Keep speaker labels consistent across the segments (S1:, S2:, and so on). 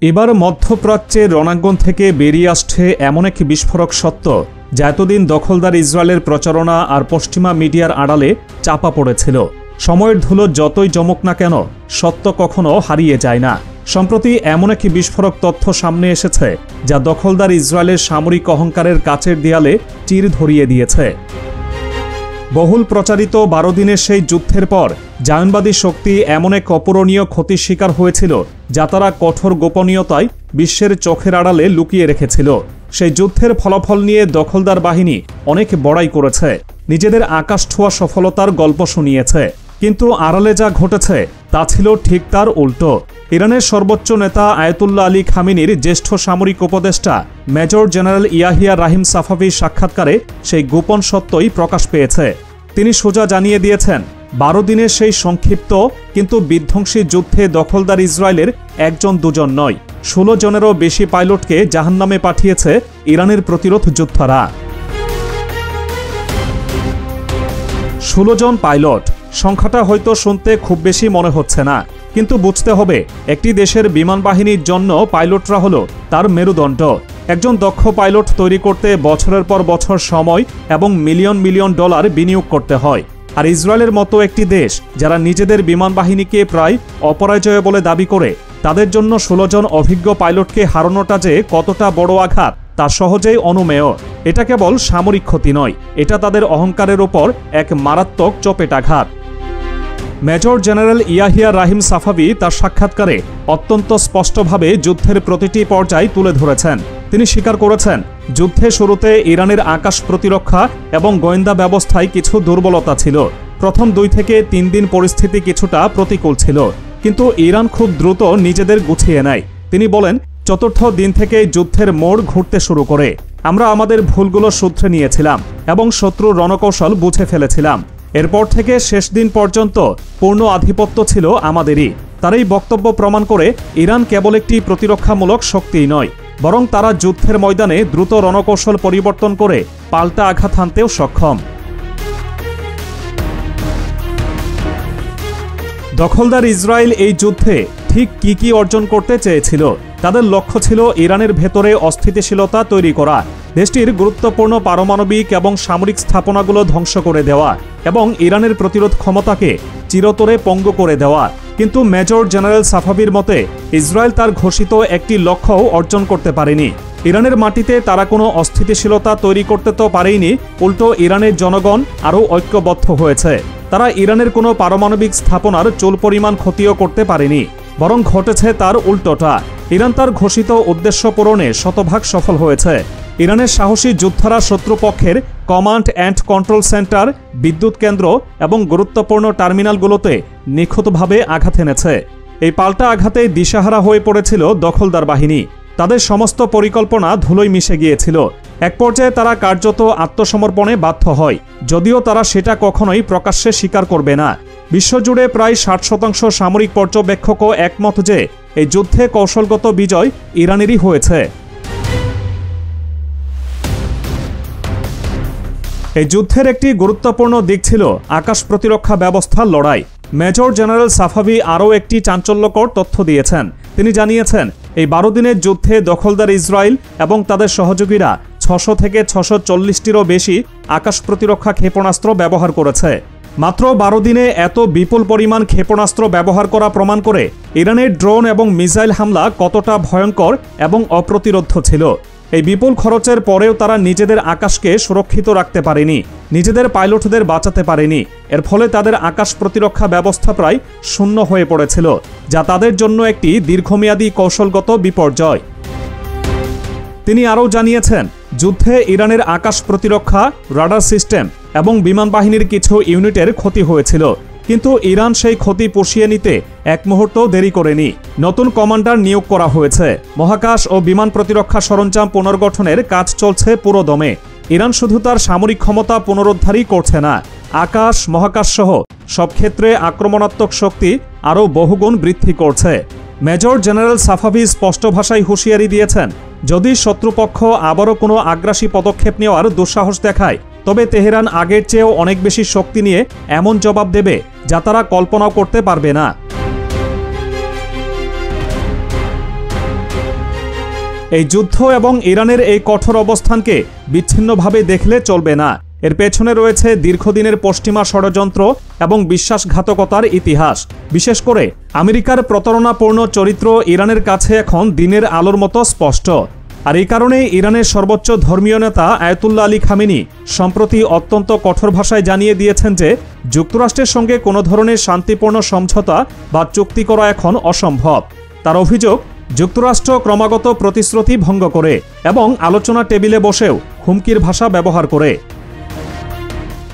S1: এবার মধ্যপ্রাচ্যের রণাঙ্গন থেকে বেরিয়ে আসছে এমন এক বিস্ফোরক সত্য যা এতদিন দখলদার ইসরায়েলের প্রচারণা আর পশ্চিমা মিডিয়ার আড়ালে চাপা পড়েছিল। সময়ের ধুলো যতই জমক না কেন, সত্য কখনো হারিয়ে যায় না। সম্প্রতি এমন এক বিস্ফোরক তথ্য সামনে এসেছে যা দখলদার ইসরায়েলের সামরিক অহংকারের কাচের দেয়ালে চির ধরিয়ে দিয়েছে। বহুল প্রচারিত 12 দিনের সেই যুদ্ধের পর জায়নবাদী শক্তি এমন এক অপূরণীয় ক্ষতির শিকার হয়েছিল যা তারা কঠোর গোপনীয়তায় বিশ্বের চোখের আড়ালে লুকিয়ে রেখেছিল। সেই যুদ্ধের ফলাফল নিয়ে দখলদার বাহিনী অনেক বড়াই করেছে, নিজেদের আকাশ ছোঁয়া সফলতার গল্প শুনিয়েছে, কিন্তু আড়ালে যা ঘটেছে তা ছিল ঠিক তার উল্টো। ইরানের সর্বোচ্চ নেতা আয়াতুল্লাহ আলী খামেনির জ্যেষ্ঠ সামরিক উপদেষ্টা মেজর জেনারেল ইয়াহিয়া রাহিম সাফাভির সাক্ষাৎকারে সেই গোপন সত্যই প্রকাশ পেয়েছে। তিনি সোজা জানিয়ে দিয়েছেন, 12 দিনের সেই সংক্ষিপ্ত কিন্তু বিধ্বংসী যুদ্ধে দখলদার ইসরায়েলের একজন দুজন নয়, 16 জনেরও বেশি পাইলটকে জাহান্নামে পাঠিয়েছে ইরানের প্রতিরোধ যোদ্ধারা। 16 জন পাইলট, সংখ্যাটা হয়তো শুনতে খুব বেশি মনে হচ্ছে না, কিন্তু বুঝতে হবে একটি দেশের বিমান বাহিনীর জন্য পাইলটরা হলো তার মেরুদণ্ড। একজন দক্ষ পাইলট তৈরি করতে বছরের পর বছর সময় এবং মিলিয়ন মিলিয়ন ডলার বিনিয়োগ করতে হয়। আর ইসরায়েলের মতো একটি দেশ যারা নিজেদের বিমান বাহিনীকে প্রায় অপরাজয় বলে দাবি করে, তাদের জন্য 16 জন অভিজ্ঞ পাইলটকে হারানোটা যে কতটা বড় আঘাত তা সহজেই অনুমেয়। এটা কেবল সামরিক ক্ষতি নয়, এটা তাদের অহংকারের ওপর এক মারাত্মক চপেটাঘাত। মেজর জেনারেল ইয়াহিয়া রাহিম সাফাভি তার সাক্ষাৎকারে অত্যন্ত স্পষ্টভাবে যুদ্ধের প্রতিটি পর্যায় তুলে ধরেছেন। তিনি স্বীকার করেছেন, যুদ্ধের শুরুতে ইরানের আকাশ প্রতিরক্ষা এবং গোয়েন্দা ব্যবস্থায় কিছু দুর্বলতা ছিল। প্রথম 2 থেকে 3 দিন পরিস্থিতি কিছুটা প্রতিকূল ছিল, কিন্তু ইরান খুব দ্রুত নিজেদের গুছিয়ে নেয়। তিনি বলেন, চতুর্থ দিন থেকে যুদ্ধের মোড় ঘুরতে শুরু করে। আমরা আমাদের ভুলগুলো শুধরে নিয়েছিলাম এবং শত্রুর রণকৌশল বুঝে ফেলেছিলাম। এরপর থেকে শেষ দিন পর্যন্ত পূর্ণ আধিপত্য ছিল আমাদেরই। তার এই বক্তব্য প্রমাণ করে ইরান কেবল একটি প্রতিরক্ষামূলক শক্তিই নয়, বরং তারা যুদ্ধের ময়দানে দ্রুত রণকৌশল পরিবর্তন করে পাল্টা আঘাত হানতেও সক্ষম। দখলদার ইসরায়েল এই যুদ্ধে ঠিক কি অর্জন করতে চেয়েছিল? তাদের লক্ষ্য ছিল ইরানের ভেতরে অস্থিতিশীলতা তৈরি করা, দেশটির গুরুত্বপূর্ণ পারমাণবিক এবং সামরিক স্থাপনাগুলো ধ্বংস করে দেওয়া এবং ইরানের প্রতিরোধ ক্ষমতাকে চিরতরে পঙ্গু করে দেওয়া। কিন্তু মেজর জেনারেল সাফাভির মতে ইসরায়েল তার ঘোষিত একটি লক্ষ্যও অর্জন করতে পারেনি। ইরানের মাটিতে তারা কোনো অস্থিতিশীলতা তৈরি করতে তো পারেনি, উল্টো ইরানের জনগণ আরও ঐক্যবদ্ধ হয়েছে। তারা ইরানের কোনো পারমাণবিক স্থাপনার চুল পরিমাণ ক্ষতিও করতে পারেনি, বরং ঘটেছে তার উল্টোটা। ইরান তার ঘোষিত উদ্দেশ্য পূরণে শতভাগ সফল হয়েছে। ইরানের সাহসী যোদ্ধারা শত্রুপক্ষের কমান্ড অ্যান্ড কন্ট্রোল সেন্টার, বিদ্যুৎ কেন্দ্র এবং গুরুত্বপূর্ণ টার্মিনালগুলোতে নিখুঁতভাবে আঘাত এনেছে। এই পাল্টা আঘাতে দিশাহারা হয়ে পড়েছিল দখলদার বাহিনী। তাদের সমস্ত পরিকল্পনা ধুলোয় মিশে গিয়েছিল। এক পর্যায়ে তারা কার্যত আত্মসমর্পণে বাধ্য হয়, যদিও তারা সেটা কখনোই প্রকাশ্যে স্বীকার করবে না। বিশ্বজুড়ে প্রায় 60% সামরিক পর্যবেক্ষকও একমত যে এই যুদ্ধে কৌশলগত বিজয় ইরানেরই হয়েছে। এই যুদ্ধের একটি গুরুত্বপূর্ণ দিক ছিল আকাশ প্রতিরক্ষা ব্যবস্থার লড়াই। মেজর জেনারেল সাফাভি আরও একটি চাঞ্চল্যকর তথ্য দিয়েছেন। তিনি জানিয়েছেন, এই 12 দিনের যুদ্ধে দখলদার ইসরায়েল এবং তাদের সহযোগীরা 600 থেকে 640টিরও বেশি আকাশ প্রতিরক্ষা ক্ষেপণাস্ত্র ব্যবহার করেছে। মাত্র 12 দিনে এত বিপুল পরিমাণ ক্ষেপণাস্ত্র ব্যবহার করা প্রমাণ করে ইরানের ড্রোন এবং মিসাইল হামলা কতটা ভয়ঙ্কর এবং অপ্রতিরোধ্য ছিল। এই বিপুল খরচের পরেও তারা নিজেদের আকাশকে সুরক্ষিত রাখতে পারেনি, নিজেদের পাইলটদের বাঁচাতে পারেনি। এর ফলে তাদের আকাশ প্রতিরক্ষা ব্যবস্থা প্রায় শূন্য হয়ে পড়েছিল, যা তাদের জন্য একটি দীর্ঘমেয়াদী কৌশলগত বিপর্যয়। তিনি আরও জানিয়েছেন, যুদ্ধে ইরানের আকাশ প্রতিরক্ষা, রাডার সিস্টেম এবং বিমান বাহিনীর কিছু ইউনিটের ক্ষতি হয়েছিল, কিন্তু ইরান সেই ক্ষতি পুষিয়ে নিতে এক মুহূর্তও দেরি করেনি। নতুন কমান্ডার নিয়োগ করা হয়েছে, মহাকাশ ও বিমান প্রতিরক্ষা সরঞ্জাম পুনর্গঠনের কাজ চলছে পুরো দমে। ইরান শুধু তার সামরিক ক্ষমতা পুনরুদ্ধারই করছে না, আকাশ, মহাকাশ সহ সব ক্ষেত্রে আক্রমণাত্মক শক্তি আরও বহুগুণ বৃদ্ধি করছে। মেজর জেনারেল সাফাভি স্পষ্ট ভাষায় হুঁশিয়ারি দিয়েছেন, যদি শত্রুপক্ষ আবারও কোনো আগ্রাসী পদক্ষেপ নেওয়ার দুঃসাহস দেখায়, তবে তেহরান আগের চেয়েও অনেক বেশি শক্তি নিয়ে এমন জবাব দেবে যা তারা কল্পনাও করতে পারবে না। এই যুদ্ধ এবং ইরানের এই কঠোর অবস্থানকে বিচ্ছিন্নভাবে দেখলে চলবে না। এর পেছনে রয়েছে দীর্ঘদিনের পশ্চিমা ষড়যন্ত্র এবং বিশ্বাসঘাতকতার ইতিহাস। বিশেষ করে আমেরিকার প্রতারণাপূর্ণ চরিত্র ইরানের কাছে এখন দিনের আলোর মতো স্পষ্ট। আর এই কারণেই ইরানের সর্বোচ্চ ধর্মীয় নেতা আয়াতুল্লাহ আলী খামেনি সম্প্রতি অত্যন্ত কঠোর ভাষায় জানিয়ে দিয়েছেন যে যুক্তরাষ্ট্রের সঙ্গে কোনো ধরনের শান্তিপূর্ণ সমঝোতা বা চুক্তি করা এখন অসম্ভব। তার অভিযোগ, যুক্তরাষ্ট্র ক্রমাগত প্রতিশ্রুতি ভঙ্গ করে এবং আলোচনা টেবিলে বসেও হুমকির ভাষা ব্যবহার করে।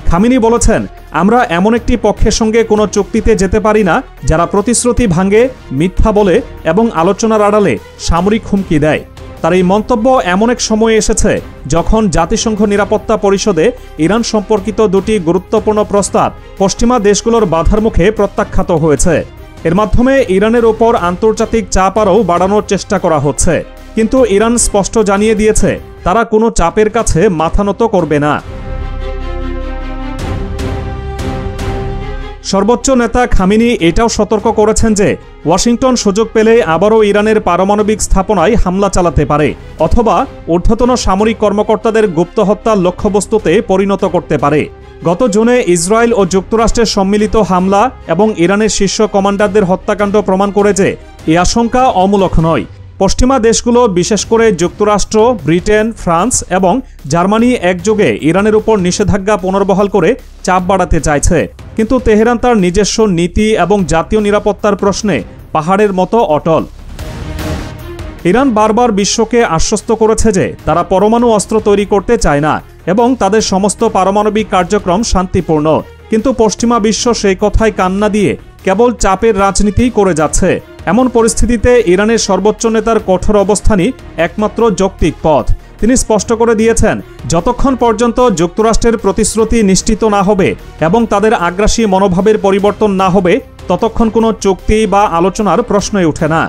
S1: খামেনি বলেছেন, আমরা এমন একটি পক্ষের সঙ্গে কোনো চুক্তিতে যেতে পারি না যারা প্রতিশ্রুতি ভাঙে, মিথ্যা বলে এবং আলোচনার আড়ালে সামরিক হুমকি দেয়। তার এই মন্তব্য এমন এক সময়ে এসেছে যখন জাতিসংঘ নিরাপত্তা পরিষদে ইরান সম্পর্কিত দুটি গুরুত্বপূর্ণ প্রস্তাব পশ্চিমা দেশগুলোর বাধার মুখে প্রত্যাখ্যাত হয়েছে। এর মাধ্যমে ইরানের ওপর আন্তর্জাতিক চাপ আরও বাড়ানোর চেষ্টা করা হচ্ছে। কিন্তু ইরান স্পষ্ট জানিয়ে দিয়েছে তারা কোনো চাপের কাছে মাথা নত করবে না। সর্বোচ্চ নেতা খামেনি এটাও সতর্ক করেছেন যে ওয়াশিংটন সুযোগ পেলে আবারও ইরানের পারমাণবিক স্থাপনায় হামলা চালাতে পারে অথবা ঊর্ধ্বতন সামরিক কর্মকর্তাদের গুপ্ত হত্যার লক্ষ্যবস্তুতে পরিণত করতে পারে। গত জুনে ইসরায়েল ও যুক্তরাষ্ট্রের সম্মিলিত হামলা এবং ইরানের শীর্ষ কমান্ডারদের হত্যাকাণ্ড প্রমাণ করে যে এই আশঙ্কা অমূলক নয়। পশ্চিমা দেশগুলো, বিশেষ করে যুক্তরাষ্ট্র, ব্রিটেন, ফ্রান্স এবং জার্মানি একযোগে ইরানের উপর নিষেধাজ্ঞা পুনর্বহাল করে চাপ বাড়াতে চাইছে। কিন্তু তেহরান তার নিজস্ব নীতি এবং জাতীয় নিরাপত্তার প্রশ্নে পাহাড়ের মতো অটল। ইরান বারবার বিশ্বকে আশ্বস্ত করেছে যে তারা পরমাণু অস্ত্র তৈরি করতে চায় না এবং তাদের সমস্ত পারমাণবিক কার্যক্রম শান্তিপূর্ণ। কিন্তু পশ্চিমা বিশ্ব সেই কথায় কান না দিয়ে কেবল চাপের রাজনীতি করে যাচ্ছে। এমন পরিস্থিতিতে ইরানের সর্বোচ্চ নেতার কঠোর অবস্থানই একমাত্র যৌক্তিক পথ। তিনি স্পষ্ট করে দিয়েছেন, যতক্ষণ পর্যন্ত যুক্তরাষ্ট্রের প্রতিশ্রুতি নিশ্চিত না হবে এবং তাদের আগ্রাসী মনোভাবের পরিবর্তন না হবে, ততক্ষণ কোনো চুক্তি বা আলোচনার প্রশ্নই ওঠে না।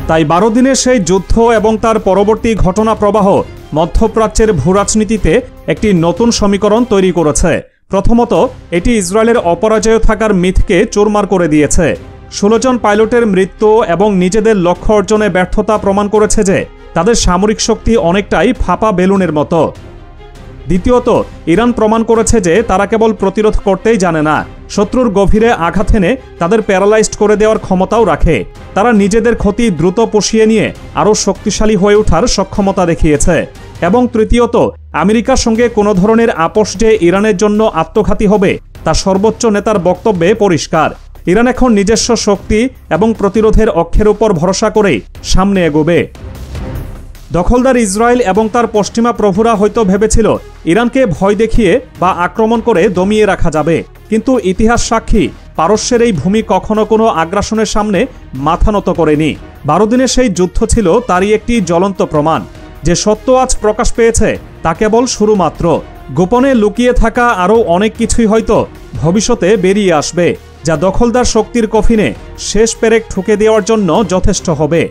S1: তাই 12 দিনের সেই যুদ্ধ এবং তার পরবর্তী ঘটনা প্রবাহ মধ্যপ্রাচ্যের ভূরাজনীতিতে একটি নতুন সমীকরণ তৈরি করেছে। প্রথমত, এটি ইসরায়েলের অপরাজেয় থাকার মিথকে চুরমার করে দিয়েছে। 16 জন পাইলটের মৃত্যু এবং নিজেদের লক্ষ্য অর্জনে ব্যর্থতা প্রমাণ করেছে যে তাদের সামরিক শক্তি অনেকটাই ফাঁপা বেলুনের মতো। দ্বিতীয়ত, ইরান প্রমাণ করেছে যে তারা কেবল প্রতিরোধ করতেই জানে না, শত্রুর গভীরে আঘাত এনে তাদের প্যারালাইজড করে দেওয়ার ক্ষমতাও রাখে। তারা নিজেদের ক্ষতি দ্রুত পুষিয়ে নিয়ে আরও শক্তিশালী হয়ে ওঠার সক্ষমতা দেখিয়েছে। এবং তৃতীয়ত, আমেরিকার সঙ্গে কোনো ধরনের আপোষ যে ইরানের জন্য আত্মঘাতী হবে তা সর্বোচ্চ নেতার বক্তব্যে পরিষ্কার। ইরান এখন নিজস্ব শক্তি এবং প্রতিরোধের অক্ষের উপর ভরসা করেই সামনে এগোবে। দখলদার ইসরায়েল এবং তার পশ্চিমা প্রভুরা হয়তো ভেবেছিল ইরানকে ভয় দেখিয়ে বা আক্রমণ করে দমিয়ে রাখা যাবে, কিন্তু ইতিহাস সাক্ষী পারস্যের এই ভূমি কখনো কোনো আগ্রাসনের সামনে মাথা নত করেনি। 12 দিনের সেই যুদ্ধ ছিল তারই একটি জ্বলন্ত প্রমাণ। যে সত্য আজ প্রকাশ পেয়েছে তা কেবল শুরু মাত্র। গোপনে লুকিয়ে থাকা আরও অনেক কিছুই হয়তো ভবিষ্যতে বেরিয়ে আসবে, যা দখলদার শক্তির কফিনে শেষ পেরেক ঠুকে দেওয়ার জন্য যথেষ্ট হবে।